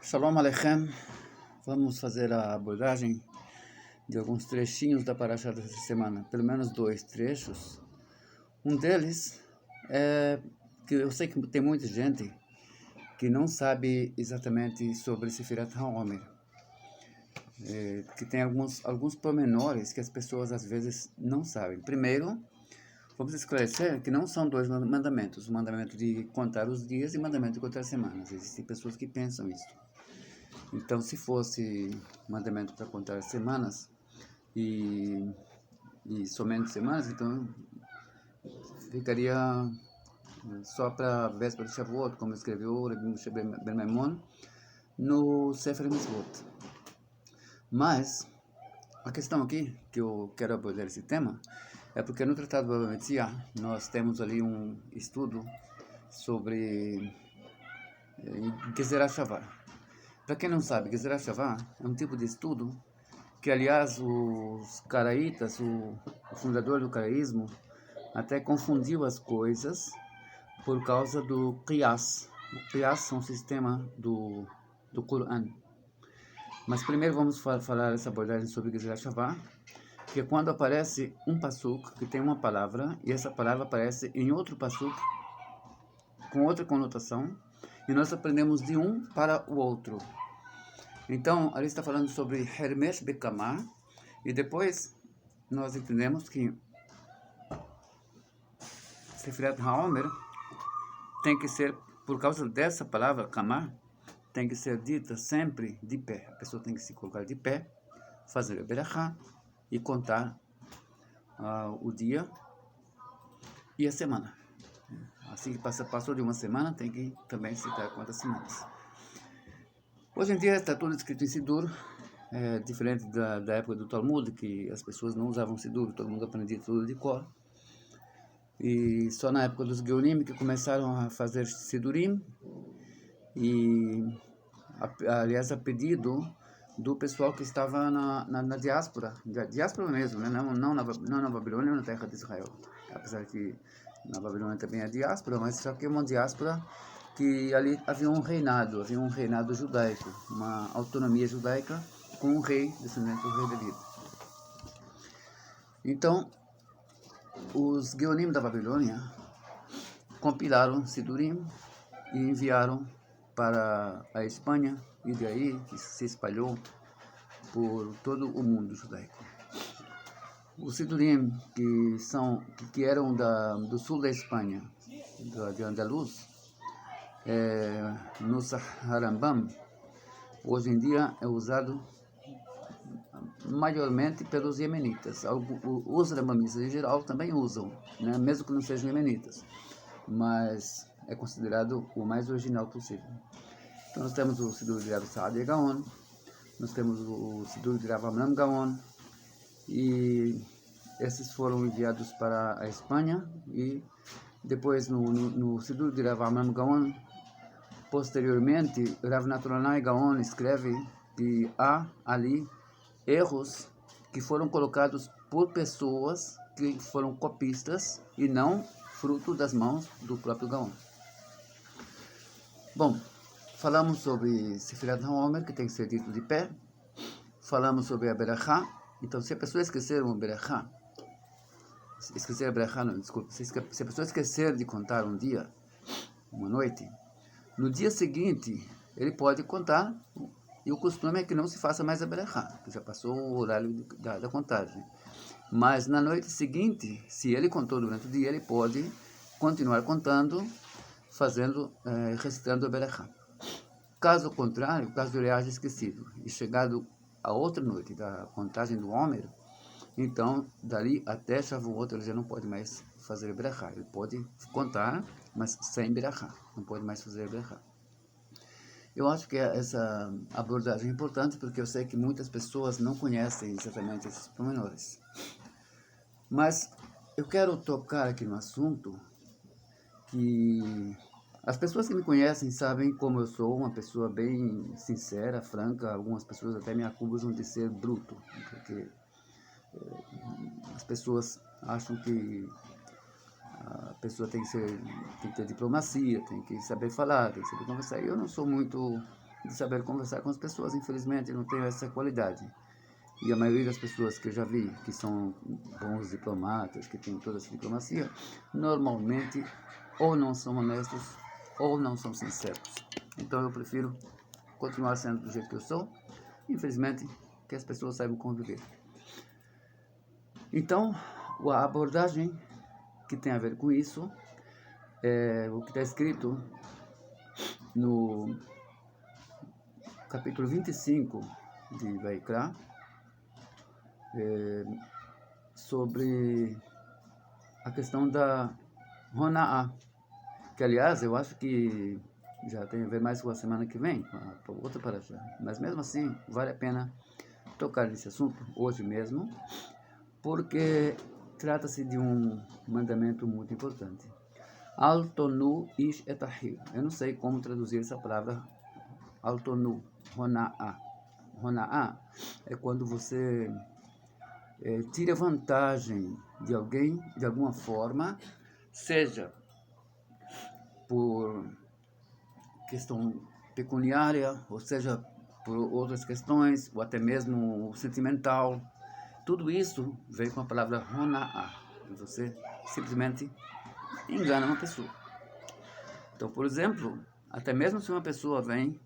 Shalom Aleichem, vamos fazer a abordagem de alguns trechinhos da Parashá dessa semana, pelo menos dois trechos. Um deles é que eu sei que tem muita gente que não sabe exatamente sobre Sefirat HaOmer, que tem alguns pormenores que as pessoas às vezes não sabem. Primeiro, vamos esclarecer que não são dois mandamentos, o mandamento de contar os dias e o mandamento de contar as semanas. Existem pessoas que pensam isso. Então, se fosse mandamento para contar as semanas e somente semanas, então ficaria só para a véspera de Shavuot, como escreveu o Rebbe Moshe Ben Maimon no Sefer Mitzvot. Mas a questão aqui que eu quero abordar esse tema é porque no Tratado Bava Metzia nós temos ali um estudo sobre Gezerat Shavah. Para quem não sabe, Gezerat Shavah é um tipo de estudo que, aliás, os caraítas, o fundador do caraísmo, até confundiu as coisas por causa do Qiyas. O Qiyas é um sistema do Coran. Mas primeiro vamos falar essa abordagem sobre Gezerat Shavah, que é quando aparece um pasuk que tem uma palavra, e essa palavra aparece em outro pasuk com outra conotação, e nós aprendemos de um para o outro. Então, ali está falando sobre Hermesh Bekamah, e depois nós entendemos que Sefirat HaOmer tem que ser, por causa dessa palavra, Kamah, tem que ser dita sempre de pé. A pessoa tem que se colocar de pé, fazer o Berachá e contar o dia e a semana. Assim que passou de uma semana, tem que também citar quantas semanas. Hoje em dia está tudo escrito em Sidur, diferente da época do Talmud, que as pessoas não usavam Sidur, todo mundo aprendia tudo de cor. E só na época dos Geonim que começaram a fazer Sidurim, e aliás a pedido do pessoal que estava na diáspora mesmo, né? não na Babilônia, na terra de Israel, apesar que na Babilônia também é diáspora, mas só que é uma diáspora que ali havia um reinado judaico, uma autonomia judaica com um rei, descendente do rei David. Então, os Geonim da Babilônia compilaram Sidurim e enviaram para a Espanha, e daí que se espalhou por todo o mundo judaico. Os Sidurim, que eram do sul da Espanha, de Andaluz, no Saharambam, hoje em dia é usado maiormente pelos iemenitas. Os rambamistas em geral também usam, né? Mesmo que não sejam iemenitas, mas é considerado o mais original possível. Então nós temos o Sidur de Rav Saadia Gaon, nós temos o Sidur de Rav Amram Gaon, e esses foram enviados para a Espanha, e depois no Sidur de Rav Amram Gaon, posteriormente, Rav Natronai Gaon escreve que há ali erros que foram colocados por pessoas que foram copistas e não fruto das mãos do próprio Gaon. Bom, falamos sobre Sefirat HaOmer, que tem que ser dito de pé. Falamos sobre a Berachá. Então, se a pessoa esquecer uma Berachá, se a pessoa esquecer de contar um dia, uma noite, no dia seguinte, ele pode contar, e o costume é que não se faça mais a Berachá, que já passou o horário da contagem. Mas na noite seguinte, se ele contou durante o dia, ele pode continuar contando, recitando a Berachá. Caso contrário, caso ele haja esquecido e chegado a outra noite da contagem do Homer, então dali até Shavuot ele já não pode mais fazer Berachá. Ele pode contar, mas sem Berachá, não pode mais fazer Berachá. Eu acho que essa abordagem é importante porque eu sei que muitas pessoas não conhecem exatamente esses pormenores. Mas eu quero tocar aqui no assunto que as pessoas que me conhecem sabem como eu sou uma pessoa bem sincera, franca. Algumas pessoas até me acusam de ser bruto, porque as pessoas acham que a pessoa tem que ter diplomacia, tem que saber falar, tem que saber conversar. Eu não sou muito de saber conversar com as pessoas. Infelizmente, não tenho essa qualidade. E a maioria das pessoas que eu já vi, que são bons diplomatas, que têm toda essa diplomacia, normalmente ou não são honestos ou não são sinceros. Então eu prefiro continuar sendo do jeito que eu sou, infelizmente, que as pessoas saibam conviver. Então, a abordagem que tem a ver com isso é o que está escrito no capítulo 25 de Vaikra, sobre a questão da Hona'a, que aliás eu acho que já tem a ver mais com a semana que vem, com a outra paraxá, mas mesmo assim vale a pena tocar nesse assunto hoje mesmo, porque trata-se de um mandamento muito importante. Altonu ish etahir. Eu não sei como traduzir essa palavra altonu, Hona'a. Hona'a é quando você tira vantagem de alguém de alguma forma, seja por questão pecuniária, ou seja por outras questões, ou até mesmo sentimental. Tudo isso vem com a palavra Hona'a. Você simplesmente engana uma pessoa. Então, por exemplo, até mesmo se uma pessoa vem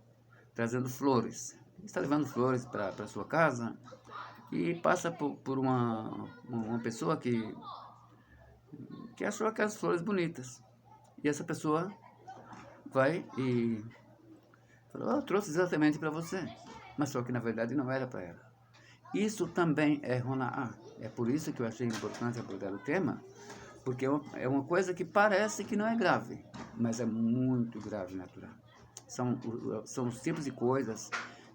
trazendo flores, está levando flores para sua casa, e passa por uma pessoa que achou aquelas flores bonitas. E essa pessoa vai e fala, eu trouxe exatamente para você. Mas só que na verdade não era para ela. Isso também é Hona'a. É por isso que eu achei importante abordar o tema, porque é uma coisa que parece que não é grave, mas é muito grave, natural. São os tipos de coisas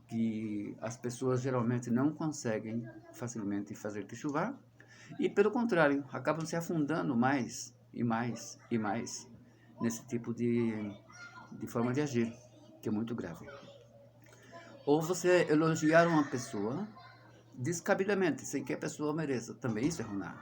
que as pessoas geralmente não conseguem facilmente fazer chuvar, e pelo contrário, acabam se afundando mais e mais e mais nesse tipo de forma de agir, que é muito grave. Ou você elogiar uma pessoa descabidamente, sem que a pessoa mereça, também isso é Hona'a.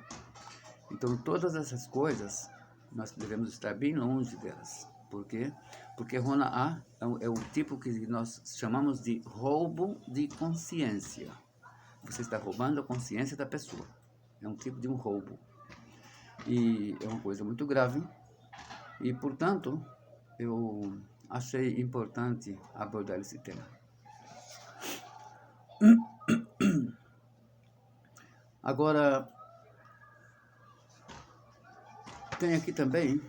Então todas essas coisas, nós devemos estar bem longe delas. Por quê? Porque Hona'a é o tipo que nós chamamos de roubo de consciência. Você está roubando a consciência da pessoa. É um tipo de um roubo. E é uma coisa muito grave. E, portanto, eu achei importante abordar esse tema. Agora, tem aqui também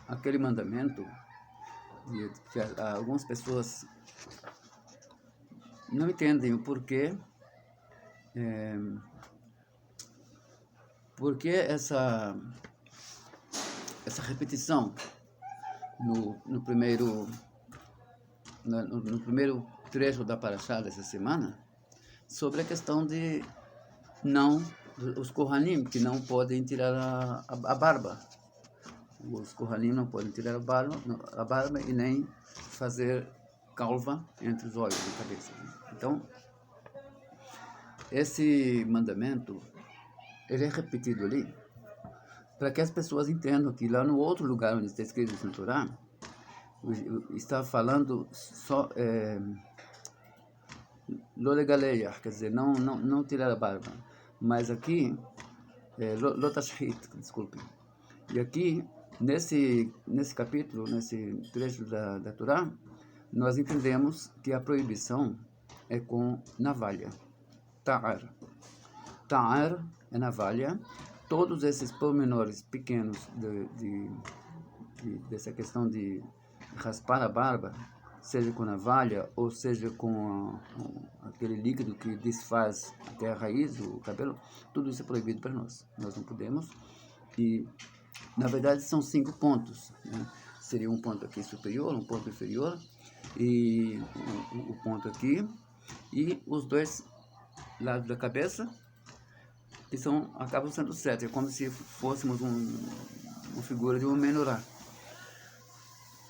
aquele mandamento que algumas pessoas não entendem o porquê, porque essa repetição no primeiro trecho da paraxá dessa semana, sobre a questão de os Kohanim, que não podem tirar a barba. Os Kohanim não podem tirar a barba e nem fazer calva entre os olhos e cabeça. Então, esse mandamento, ele é repetido ali, para que as pessoas entendam que lá no outro lugar onde está escrito no Torá, está falando só lo legaleia, quer dizer, não tirar a barba. Mas aqui, lo tashhit, desculpe. E aqui, nesse capítulo, nesse trecho da Torá, nós entendemos que a proibição é com navalha. Ta'ar. Ta'ar é navalha. Todos esses pormenores pequenos dessa questão de raspar a barba, seja com navalha ou seja com aquele líquido que desfaz até a raiz do cabelo, tudo isso é proibido para nós. Nós não podemos. E, na verdade, são 5 pontos. Né? Seria um ponto aqui superior, um ponto inferior, e o ponto aqui, e os 2 lados da cabeça, que acabam sendo 7. É como se fôssemos uma figura de uma menorá.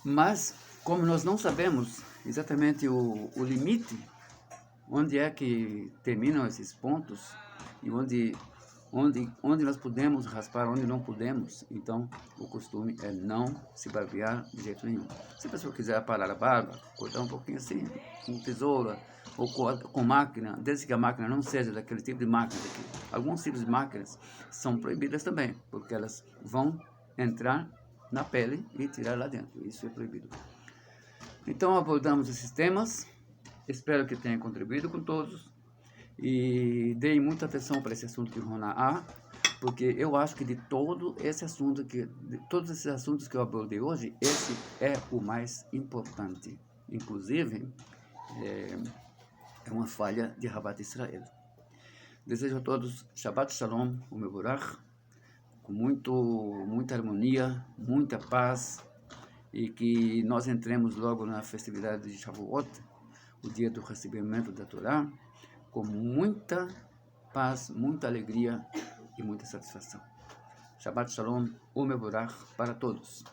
Mas, como nós não sabemos exatamente o limite, onde é que terminam esses pontos e onde onde nós podemos raspar, onde não podemos. Então, o costume é não se barbear de jeito nenhum. Se a pessoa quiser aparar a barba, cortar um pouquinho assim, com tesoura ou com máquina, desde que a máquina não seja daquele tipo de máquina aqui. Alguns tipos de máquinas são proibidas também, porque elas vão entrar na pele e tirar lá dentro. Isso é proibido. Então, abordamos esses temas. Espero que tenha contribuído com todos. E dei muita atenção para esse assunto de Roná, porque eu acho que de todos esses assuntos que eu abordei hoje, esse é o mais importante. Inclusive, é uma falha de Rabat Israel. Desejo a todos Shabbat Shalom, o meu Burach, com muita harmonia, muita paz, e que nós entremos logo na festividade de Shavuot, o dia do recebimento da Torá, com muita paz, muita alegria e muita satisfação. Shabbat Shalom, o meu Burach para todos.